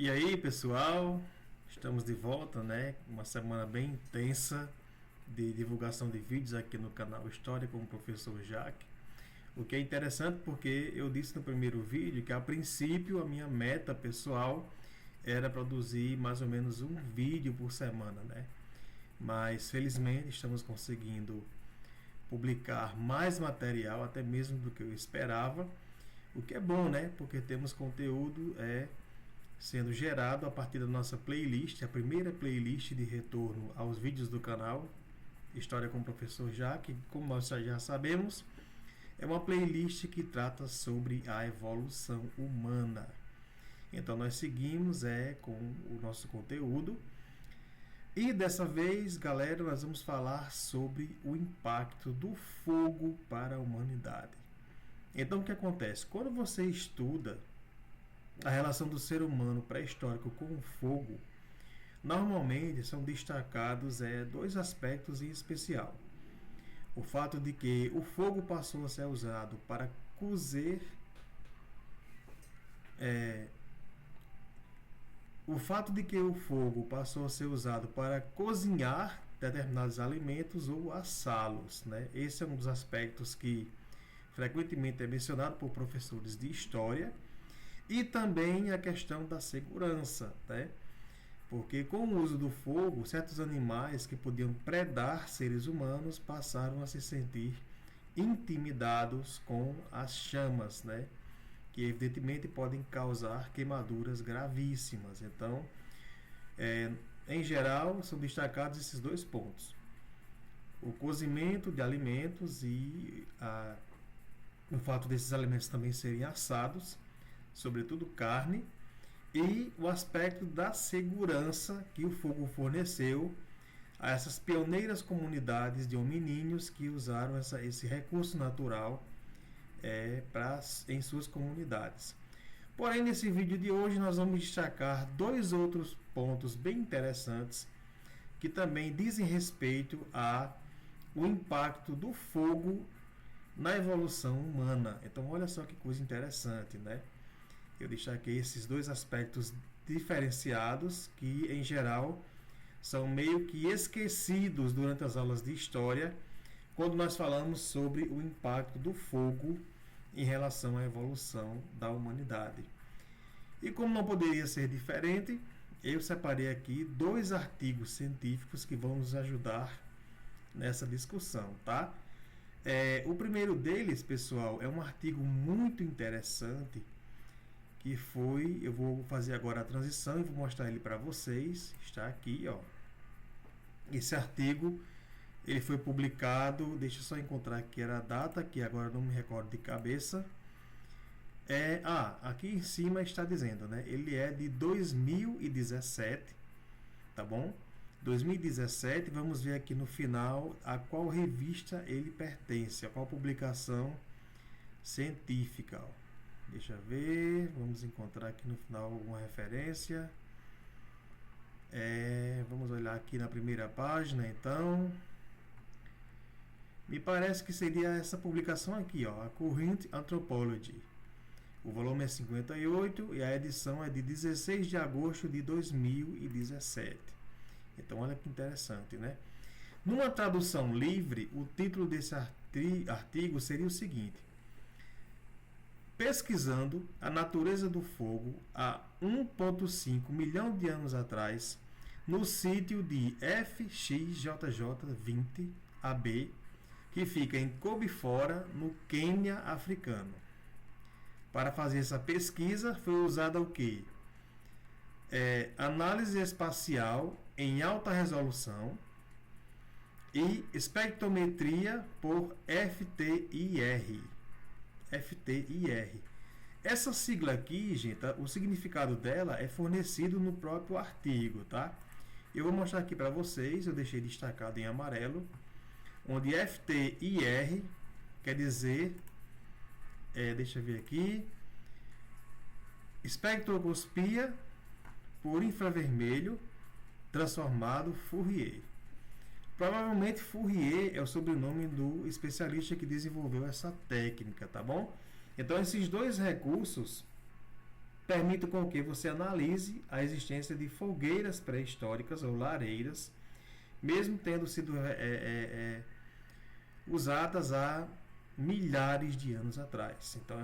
E aí, pessoal, estamos de volta, né? Uma semana bem intensa de divulgação de vídeos aqui no canal História com o professor Jaque. O que é interessante porque eu disse no primeiro vídeo que a princípio a minha meta pessoal era produzir mais ou menos um vídeo por semana, né? Mas felizmente estamos conseguindo publicar mais material, até mesmo do que eu esperava, o que é bom, né? Porque temos conteúdo sendo gerado a partir da nossa playlist, a primeira playlist de retorno aos vídeos do canal História com o Professor Jaque, como nós já sabemos, é uma playlist que trata sobre a evolução humana. Então nós seguimos com o nosso conteúdo. E dessa vez, galera, nós vamos falar sobre o impacto do fogo para a humanidade. Então o que acontece? Quando você estuda a relação do ser humano pré-histórico com o fogo, normalmente são destacados dois aspectos em especial. O fato de que o fogo passou a ser usado para cozer o fato de que o fogo passou a ser usado para cozinhar determinados alimentos ou assá-los, né? Esse é um dos aspectos que frequentemente é mencionado por professores de história. E também a questão da segurança, né? Porque com o uso do fogo, certos animais que podiam predar seres humanos passaram a se sentir intimidados com as chamas, né? Que evidentemente podem causar queimaduras gravíssimas. Então, em geral, são destacados esses dois pontos: o cozimento de alimentos e o fato desses alimentos também serem assados, sobretudo carne, e o aspecto da segurança que o fogo forneceu a essas pioneiras comunidades de hominíneos que usaram esse recurso natural em suas comunidades. Porém, nesse vídeo de hoje nós vamos destacar dois outros pontos bem interessantes que também dizem respeito ao impacto do fogo na evolução humana. Então olha só que coisa interessante, né? Eu destaquei esses dois aspectos diferenciados que, em geral, são meio que esquecidos durante as aulas de história, quando nós falamos sobre o impacto do fogo em relação à evolução da humanidade. E como não poderia ser diferente, eu separei aqui dois artigos científicos que vão nos ajudar nessa discussão, tá? O primeiro deles, pessoal, é um artigo muito interessante que eu vou fazer agora a transição e vou mostrar ele para vocês. Está aqui, ó. Esse artigo, ele foi publicado, deixa eu só encontrar aqui era a data, que agora não me recordo de cabeça. Aqui em cima está dizendo, né? Ele é de 2017, tá bom? 2017, vamos ver aqui no final a qual revista ele pertence, a qual publicação científica, ó. Deixa eu ver, vamos encontrar aqui no final alguma referência. Vamos olhar aqui na primeira página, então. Me parece que seria essa publicação aqui, ó, a Current Anthropology. O volume é 58 e a edição é de 16 de agosto de 2017. Então olha que interessante, né? Numa tradução livre, o título desse artigo seria o seguinte: pesquisando a natureza do fogo há 1,5 milhão de anos atrás, no sítio de FXJJ20AB, que fica em Kobifora, no Quênia africano. Para fazer essa pesquisa foi usada o quê? Análise espacial em alta resolução e espectrometria por FTIR. Essa sigla aqui, gente, o significado dela é fornecido no próprio artigo, tá? Eu vou mostrar aqui para vocês, eu deixei destacado em amarelo, onde FTIR quer dizer, deixa eu ver aqui, espectroscopia por infravermelho transformado Fourier. Provavelmente Fourier é o sobrenome do especialista que desenvolveu essa técnica, tá bom? Então esses dois recursos permite com que você analise a existência de fogueiras pré-históricas ou lareiras, mesmo tendo sido usadas há milhares de anos atrás. Então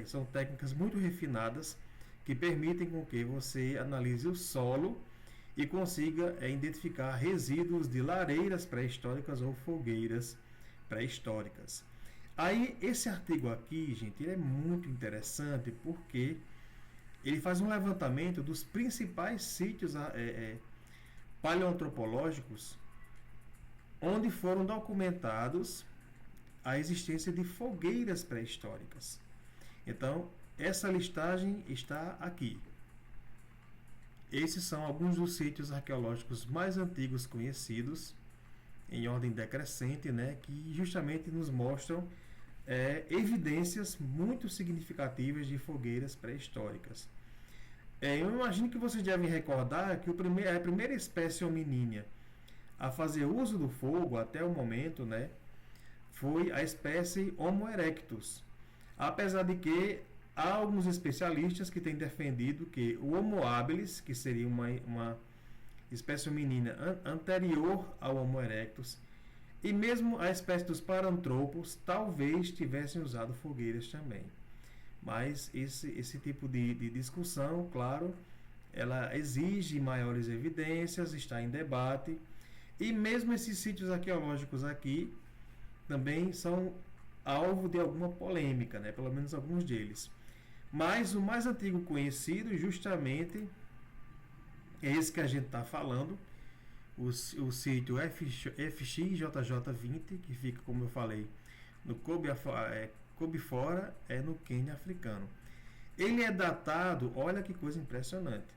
são técnicas muito refinadas que permitem com que você analise o solo e consiga identificar resíduos de lareiras pré-históricas ou fogueiras pré-históricas. Aí, esse artigo aqui, gente, ele é muito interessante porque ele faz um levantamento dos principais sítios paleoantropológicos onde foram documentados a existência de fogueiras pré-históricas. Então, essa listagem está aqui. Esses são alguns dos sítios arqueológicos mais antigos conhecidos, em ordem decrescente, né, que justamente nos mostram evidências muito significativas de fogueiras pré-históricas. Eu imagino que vocês devem recordar que a primeira espécie hominínia a fazer uso do fogo até o momento, né, foi a espécie Homo erectus. Apesar de que há alguns especialistas que têm defendido que o Homo habilis, que seria uma espécie hominínia anterior ao Homo erectus, e mesmo a espécie dos paranthropos talvez tivessem usado fogueiras também. Mas esse tipo de discussão, claro, ela exige maiores evidências, está em debate, e mesmo esses sítios arqueológicos aqui também são alvo de alguma polêmica, né? Pelo menos alguns deles. Mas o mais antigo conhecido justamente é esse que a gente está falando, o sítio FXJJ20, que fica, como eu falei, no Kobifora, no Quênia africano. Ele é datado, olha que coisa impressionante,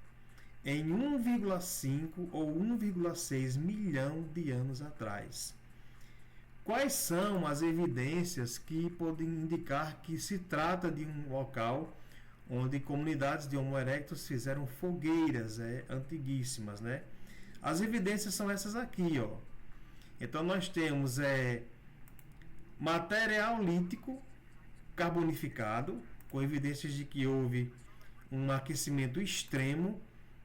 em 1,5 ou 1,6 milhão de anos atrás. Quais são as evidências que podem indicar que se trata de um local onde comunidades de Homo erectus fizeram fogueiras antiguíssimas, né? As evidências são essas aqui, ó. Então nós temos material lítico carbonificado, com evidências de que houve um aquecimento extremo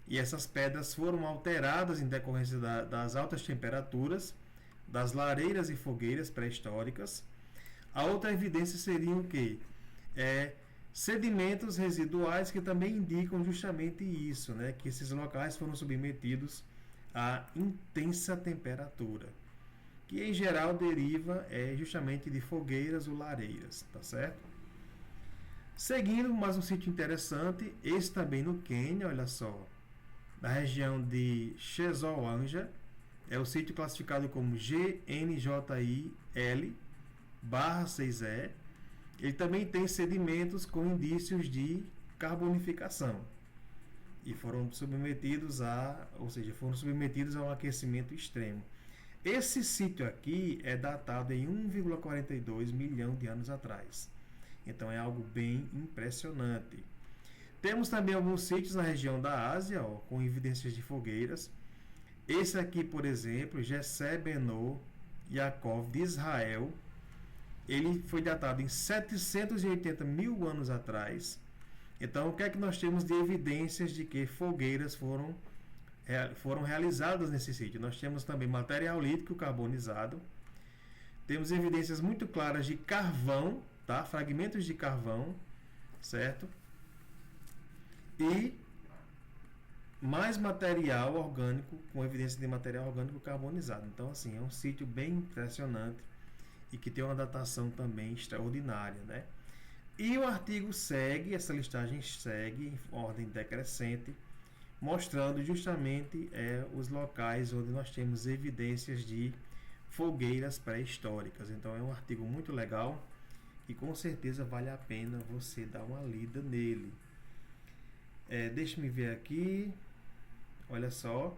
e essas pedras foram alteradas em decorrência das altas temperaturas, das lareiras e fogueiras pré-históricas. A outra evidência seria o quê? Sedimentos residuais que também indicam justamente isso, né? Que esses locais foram submetidos a intensa temperatura, que em geral deriva justamente de fogueiras ou lareiras, tá certo? Seguindo, mais um sítio interessante, esse também no Quênia, olha só, na região de Chezoanja, é o sítio classificado como GNJIL/6E. Ele também tem sedimentos com indícios de carbonificação e foram submetidos a um aquecimento extremo. Esse sítio aqui é datado em 1,42 milhão de anos atrás. Então é algo bem impressionante. Temos também alguns sítios na região da Ásia, com evidências de fogueiras. Esse aqui, por exemplo, Jessé Benô Yaakov de Israel, ele foi datado em 780 mil anos atrás. Então, o que é que nós temos de evidências de que fogueiras foram realizadas nesse sítio? Nós temos também material lítico carbonizado. Temos evidências muito claras de carvão, tá? Fragmentos de carvão, certo? E mais material orgânico, com evidência de material orgânico carbonizado. Então, assim, é um sítio bem impressionante e que tem uma datação também extraordinária, né? E o artigo segue, essa listagem segue em ordem decrescente, mostrando justamente os locais onde nós temos evidências de fogueiras pré-históricas. Então é um artigo muito legal e com certeza vale a pena você dar uma lida nele. Deixa-me ver aqui, olha só,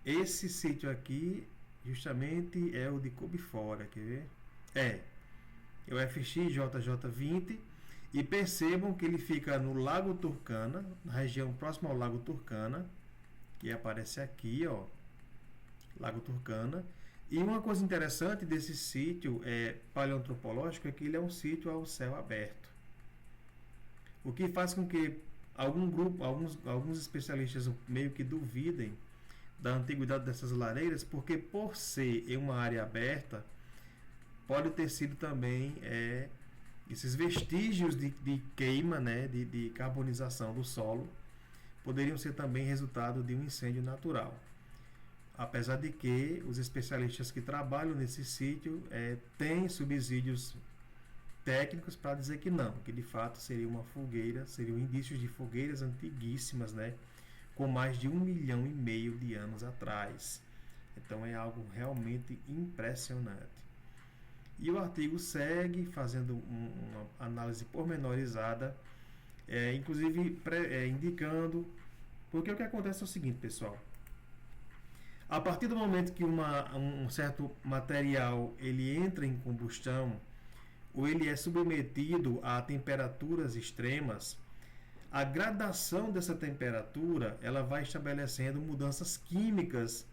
esse sítio aqui justamente é o de Kobifora, quer ver? É o FXJJ20, e percebam que ele fica no Lago Turkana, na região próxima ao Lago Turkana, que aparece aqui, ó, Lago Turkana. E uma coisa interessante desse sítio paleoantropológico é que ele é um sítio ao céu aberto, o que faz com que Alguns especialistas meio que duvidem da antiguidade dessas lareiras, porque por ser em uma área aberta, pode ter sido também esses vestígios de queima, né, de carbonização do solo, poderiam ser também resultado de um incêndio natural. Apesar de que os especialistas que trabalham nesse sítio têm subsídios técnicos para dizer que não, que de fato seria uma fogueira, seriam indícios de fogueiras antiguíssimas, né, com mais de 1,5 milhão de anos atrás. Então é algo realmente impressionante. E o artigo segue fazendo uma análise pormenorizada, inclusive indicando, porque o que acontece é o seguinte, pessoal. A partir do momento que um certo material ele entra em combustão, ou ele é submetido a temperaturas extremas, a gradação dessa temperatura ela vai estabelecendo mudanças químicas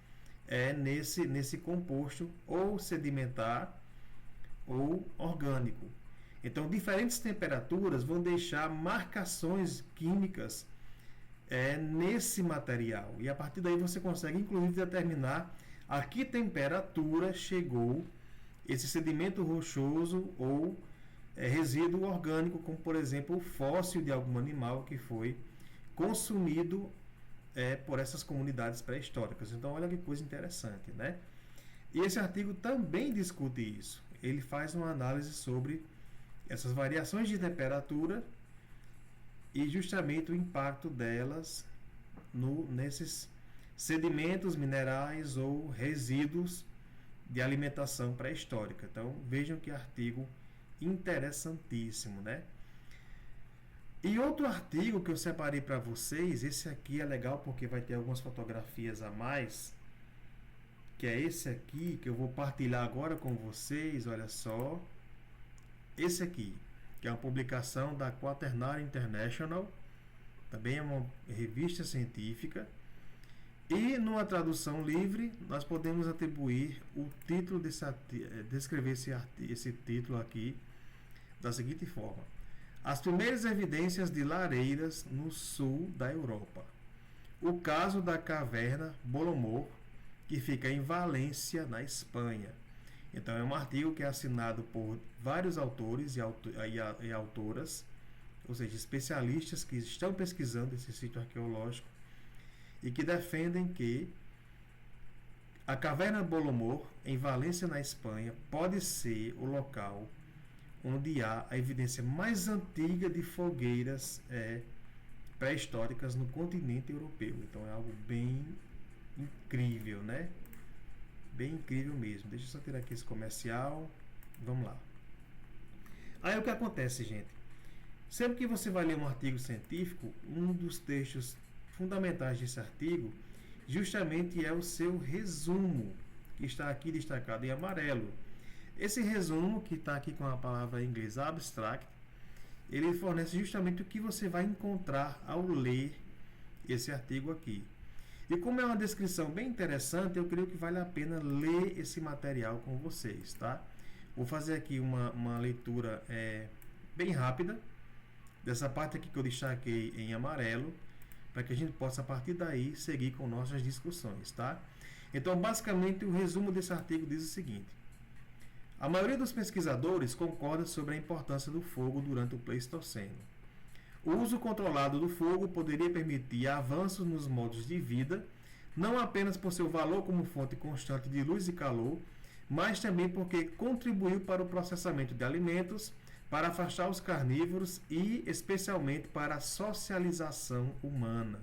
nesse composto, ou sedimentar ou orgânico. Então, diferentes temperaturas vão deixar marcações químicas nesse material. E a partir daí você consegue, inclusive, determinar a que temperatura chegou esse sedimento rochoso ou resíduo orgânico, como, por exemplo, o fóssil de algum animal que foi consumido por essas comunidades pré-históricas. Então, olha que coisa interessante, né? E esse artigo também discute isso. Ele faz uma análise sobre essas variações de temperatura e justamente o impacto delas nesses sedimentos minerais ou resíduos de alimentação pré-histórica. Então, vejam que artigo interessantíssimo, né? E outro artigo que eu separei para vocês, esse aqui é legal porque vai ter algumas fotografias a mais, que é esse aqui, que eu vou partilhar agora com vocês, olha só. Esse aqui, que é uma publicação da Quaternary International, também é uma revista científica, e numa tradução livre, nós podemos atribuir o título descrever esse título aqui da seguinte forma: As primeiras evidências de lareiras no sul da Europa. O caso da caverna Bolomor, que fica em Valência, na Espanha. Então é um artigo que é assinado por vários autores e autoras, ou seja, especialistas que estão pesquisando esse sítio arqueológico e que defendem que a caverna Bolomor, em Valência, na Espanha, pode ser o local onde há a evidência mais antiga de fogueiras pré-históricas no continente europeu. Então é algo bem incrível, né? Bem incrível mesmo. Deixa eu só tirar aqui esse comercial. Vamos lá. Aí o que acontece, gente? Sempre que você vai ler um artigo científico, um dos textos fundamentais desse artigo justamente é o seu resumo, que está aqui destacado em amarelo. Esse resumo, que está aqui com a palavra em inglês abstract, ele fornece justamente o que você vai encontrar ao ler esse artigo aqui. E como é uma descrição bem interessante, eu creio que vale a pena ler esse material com vocês, tá? Vou fazer aqui uma leitura bem rápida dessa parte aqui que eu destaquei em amarelo, para que a gente possa, a partir daí, seguir com nossas discussões, tá? Então, basicamente, o resumo desse artigo diz o seguinte: a maioria dos pesquisadores concorda sobre a importância do fogo durante o Pleistoceno. O uso controlado do fogo poderia permitir avanços nos modos de vida, não apenas por seu valor como fonte constante de luz e calor, mas também porque contribuiu para o processamento de alimentos, para afastar os carnívoros e, especialmente, para a socialização humana,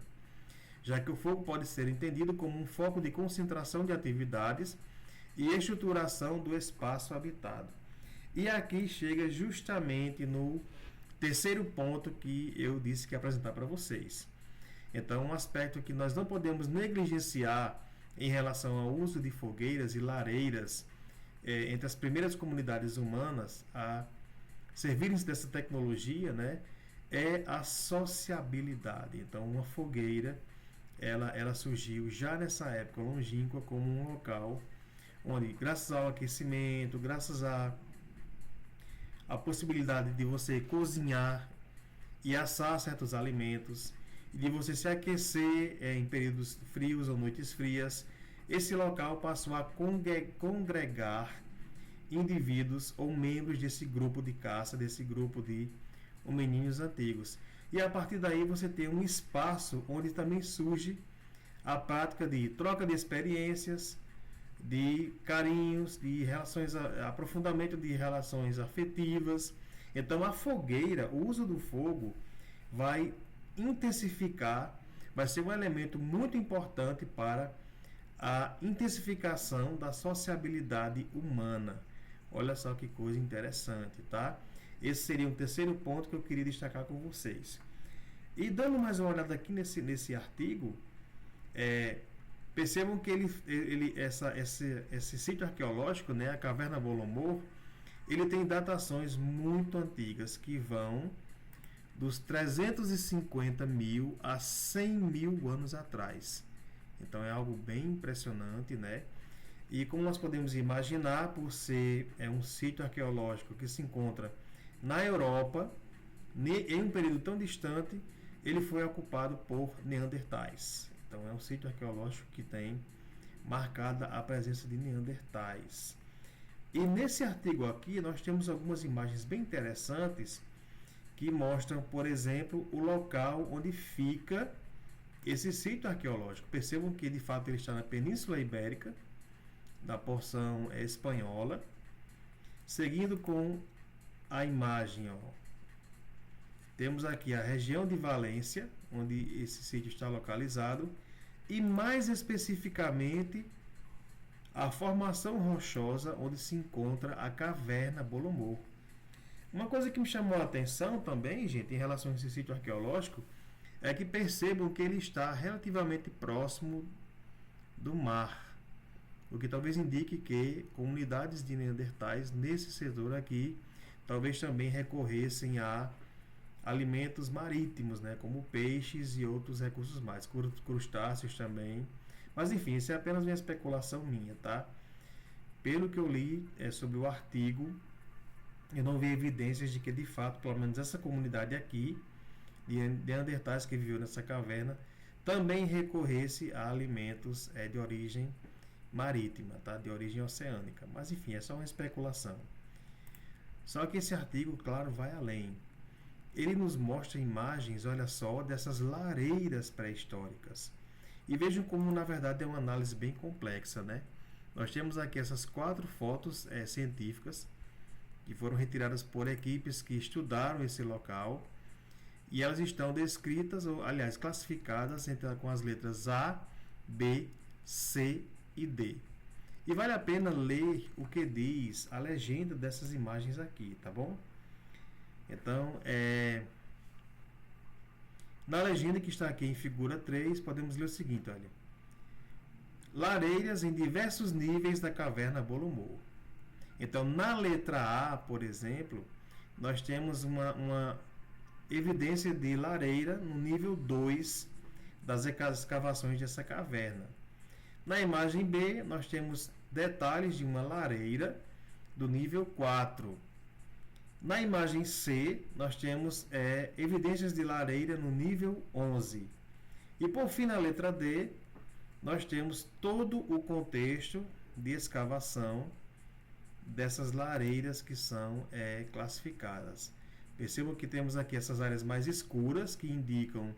já que o fogo pode ser entendido como um foco de concentração de atividades e estruturação do espaço habitado. E aqui chega justamente no terceiro ponto que eu disse que ia apresentar para vocês. Então, um aspecto que nós não podemos negligenciar em relação ao uso de fogueiras e lareiras entre as primeiras comunidades humanas a servirem-se dessa tecnologia, né, é a sociabilidade. Então, uma fogueira, ela surgiu já nessa época longínqua como um local onde, graças ao aquecimento, graças à possibilidade de você cozinhar e assar certos alimentos, e de você se aquecer em períodos frios ou noites frias, esse local passou a congregar indivíduos ou membros desse grupo de caça, desse grupo de hominídeos antigos. E a partir daí você tem um espaço onde também surge a prática de troca de experiências, de carinhos, de relações, aprofundamento de relações afetivas. Então a fogueira, o uso do fogo vai intensificar, vai ser um elemento muito importante para a intensificação da sociabilidade humana. Olha só que coisa interessante, tá? Esse seria o terceiro ponto que eu queria destacar com vocês. E dando mais uma olhada aqui nesse artigo, percebam que esse sítio arqueológico, né, a Caverna Bolomor, ele tem datações muito antigas, que vão dos 350 mil a 100 mil anos atrás. Então é algo bem impressionante, né? E como nós podemos imaginar, por ser um sítio arqueológico que se encontra na Europa, em um período tão distante, ele foi ocupado por neandertais. Então é um sítio arqueológico que tem marcada a presença de neandertais. E nesse artigo aqui nós temos algumas imagens bem interessantes que mostram, por exemplo, o local onde fica esse sítio arqueológico. Percebam que de fato ele está na Península Ibérica, da porção espanhola, seguindo com a imagem, ó. Temos aqui a região de Valência, onde esse sítio está localizado, e mais especificamente a formação rochosa onde se encontra a Caverna Bolomor. Uma coisa que me chamou a atenção também, gente, em relação a esse sítio arqueológico, é que percebam que ele está relativamente próximo do mar, o que talvez indique que comunidades de neandertais nesse setor aqui talvez também recorressem a alimentos marítimos, né, como peixes e outros recursos mais, crustáceos também. Mas enfim, isso é apenas uma especulação minha, tá? Pelo que eu li sobre o artigo, eu não vi evidências de que de fato, pelo menos essa comunidade aqui, de neandertais que viveu nessa caverna, também recorresse a alimentos de origem marítima, tá? De origem oceânica. Mas enfim, é só uma especulação. Só que esse artigo, claro, vai além. Ele nos mostra imagens, olha só, dessas lareiras pré-históricas. E vejam como, na verdade, é uma análise bem complexa, né? Nós temos aqui essas 4 fotos científicas que foram retiradas por equipes que estudaram esse local, e elas estão descritas, ou aliás, classificadas com as letras A, B, C e D. E vale a pena ler o que diz a legenda dessas imagens aqui, tá bom? Então, na legenda que está aqui em figura 3, podemos ler o seguinte, olha. Lareiras em diversos níveis da caverna Bolomor. Então, na letra A, por exemplo, nós temos uma evidência de lareira no nível 2 das escavações dessa caverna. Na imagem B, nós temos detalhes de uma lareira do nível 4. Na imagem C, nós temos evidências de lareira no nível 11. E por fim, na letra D, nós temos todo o contexto de escavação dessas lareiras que são classificadas. Percebam que temos aqui essas áreas mais escuras, que indicam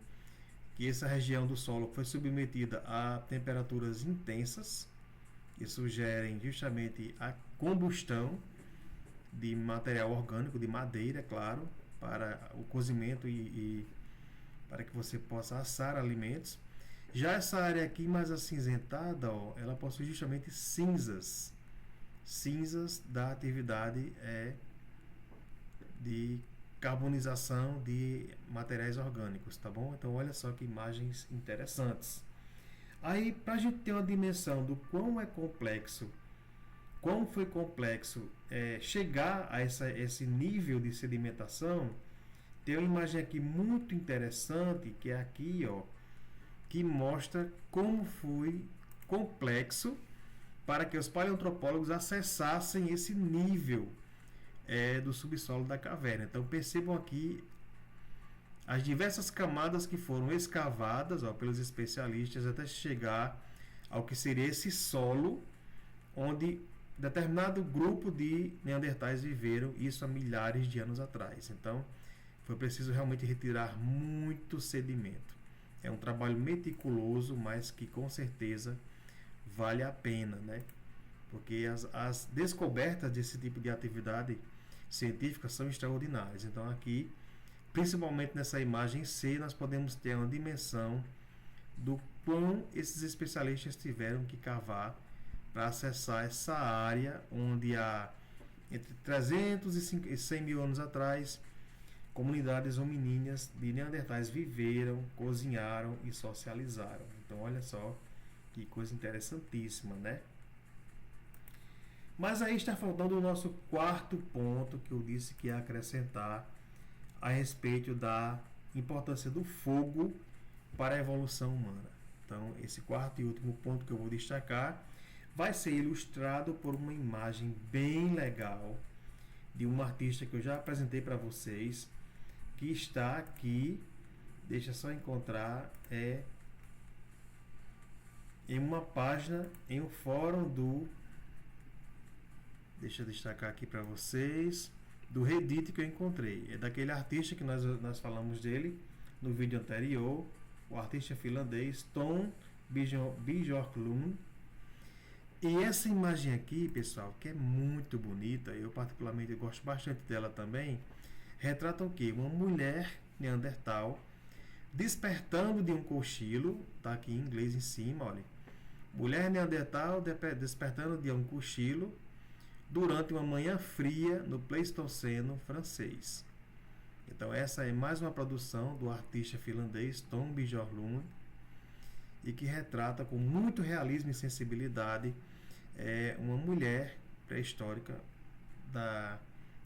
que essa região do solo foi submetida a temperaturas intensas, que sugerem justamente a combustão de material orgânico, de madeira, claro, para o cozimento e para que você possa assar alimentos. Já essa área aqui mais acinzentada, ó, ela possui justamente cinzas da atividade de carbonização de materiais orgânicos, tá bom? Então olha só que imagens interessantes. Aí, para a gente ter uma dimensão do quão foi complexo chegar a esse nível de sedimentação, tem uma imagem aqui muito interessante, que é aqui, ó, que mostra como foi complexo para que os paleoantropólogos acessassem esse nível do subsolo da caverna. Então percebam aqui as diversas camadas que foram escavadas, pelos especialistas até chegar ao que seria esse solo onde determinado grupo de neandertais viveram, isso há milhares de anos atrás. Então, foi preciso realmente retirar muito sedimento. É um trabalho meticuloso, mas que com certeza vale a pena, né? Porque as descobertas desse tipo de atividade científica são extraordinárias. Então, aqui, principalmente nessa imagem C, nós podemos ter uma dimensão do quão esses especialistas tiveram que cavar para acessar essa área onde há entre 300 e 100 mil anos atrás comunidades hominíneas de neandertais viveram, cozinharam e socializaram. Então olha só que coisa interessantíssima, né? Mas aí está faltando o nosso quarto ponto que eu disse que ia acrescentar a respeito da importância do fogo para a evolução humana. Então esse quarto e último ponto que eu vou destacar vai ser ilustrado por uma imagem bem legal de um artista que eu já apresentei para vocês, que está aqui, deixa só encontrar, em uma página, em um fórum deixa eu destacar aqui para vocês, do Reddit que eu encontrei. É daquele artista que nós falamos dele no vídeo anterior, o artista finlandês Tom Björklund. E essa imagem aqui, pessoal, que é muito bonita, eu particularmente gosto bastante dela também, retrata o quê? Uma mulher neandertal despertando de um cochilo, tá aqui em inglês em cima, olha. Mulher neandertal despertando de um cochilo durante uma manhã fria no Pleistoceno francês. Então essa é mais uma produção do artista finlandês Tom Björklund e que retrata com muito realismo e sensibilidade uma mulher pré-histórica da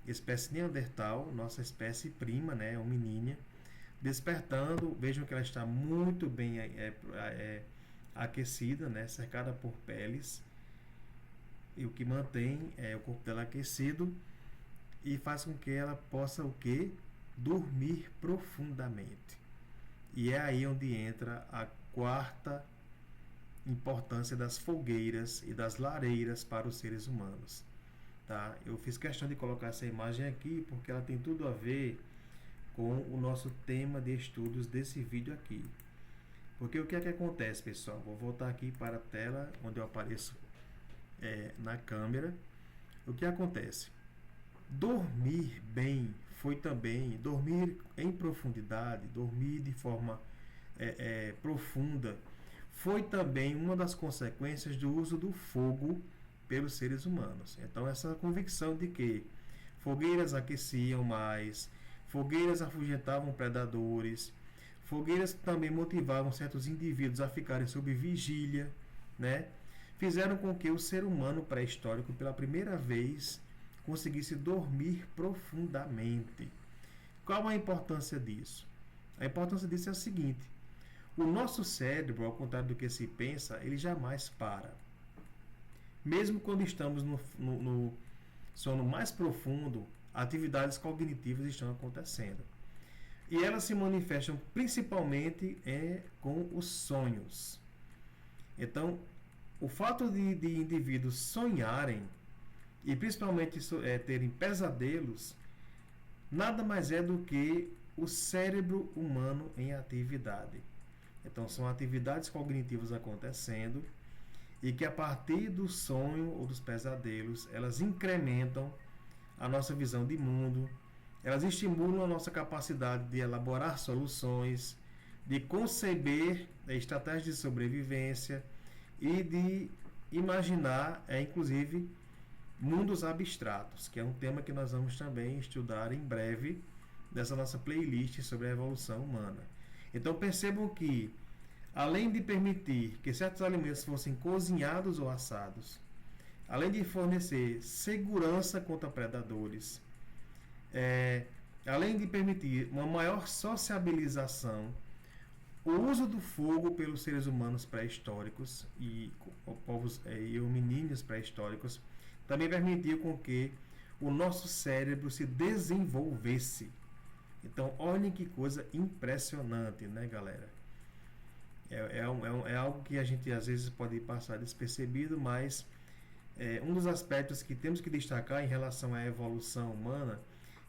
espécie neandertal, nossa espécie prima, né, hominínia, despertando. Vejam que ela está muito bem aquecida, né, cercada por peles, e o que mantém o corpo dela aquecido e faz com que ela possa o quê? Dormir profundamente. E é aí onde entra a quarta importância das fogueiras e das lareiras para os seres humanos. Tá? Eu fiz questão de colocar essa imagem aqui porque ela tem tudo a ver com o nosso tema de estudos desse vídeo aqui. Porque o que é que acontece, pessoal? Vou voltar aqui para a tela onde eu apareço na câmera. O que acontece? Dormir bem foi também dormir em profundidade, dormir de forma profunda, foi também uma das consequências do uso do fogo pelos seres humanos. Então essa convicção de que fogueiras aqueciam mais, fogueiras afugentavam predadores, fogueiras também motivavam certos indivíduos a ficarem sob vigília, né? Fizeram com que o ser humano pré-histórico pela primeira vez conseguisse dormir profundamente. Qual a importância disso? A importância disso é a seguinte: o nosso cérebro, ao contrário do que se pensa, ele jamais para. Mesmo quando estamos no sono mais profundo, atividades cognitivas estão acontecendo. E elas se manifestam principalmente com os sonhos. Então, o fato de indivíduos sonharem e principalmente terem pesadelos, nada mais é do que o cérebro humano em atividade. Então são atividades cognitivas acontecendo e que a partir do sonho ou dos pesadelos, elas incrementam a nossa visão de mundo, elas estimulam a nossa capacidade de elaborar soluções, de conceber estratégias de sobrevivência e de imaginar, inclusive, mundos abstratos, que é um tema que nós vamos também estudar em breve dessa nossa playlist sobre a evolução humana. Então percebam que, além de permitir que certos alimentos fossem cozinhados ou assados, além de fornecer segurança contra predadores, além de permitir uma maior sociabilização, o uso do fogo pelos seres humanos pré-históricos e povos e hominíneos pré-históricos também permitiu com que o nosso cérebro se desenvolvesse. Então, olhem que coisa impressionante, né, galera? É algo que a gente às vezes pode passar despercebido, mas um dos aspectos que temos que destacar em relação à evolução humana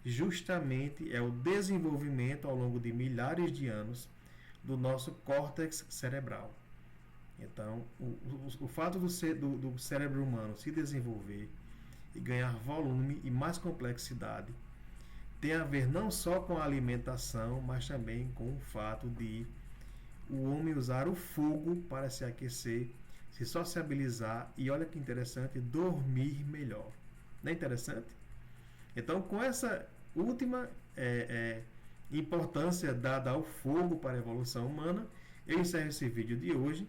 justamente é o desenvolvimento ao longo de milhares de anos do nosso córtex cerebral. Então, o fato do cérebro humano se desenvolver e ganhar volume e mais complexidade tem a ver não só com a alimentação, mas também com o fato de o homem usar o fogo para se aquecer, se sociabilizar e, olha que interessante, dormir melhor. Não é interessante? Então, com essa última importância dada ao fogo para a evolução humana, eu encerro esse vídeo de hoje.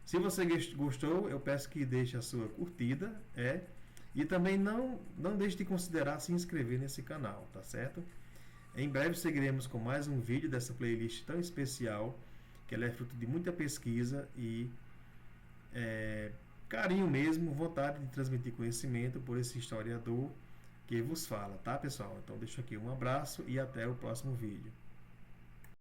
Se você gostou, eu peço que deixe a sua curtida, e também não deixe de considerar se inscrever nesse canal, tá certo? Em breve seguiremos com mais um vídeo dessa playlist tão especial, que ela é fruto de muita pesquisa e carinho mesmo, vontade de transmitir conhecimento por esse historiador que vos fala, tá, pessoal? Então deixo aqui um abraço e até o próximo vídeo.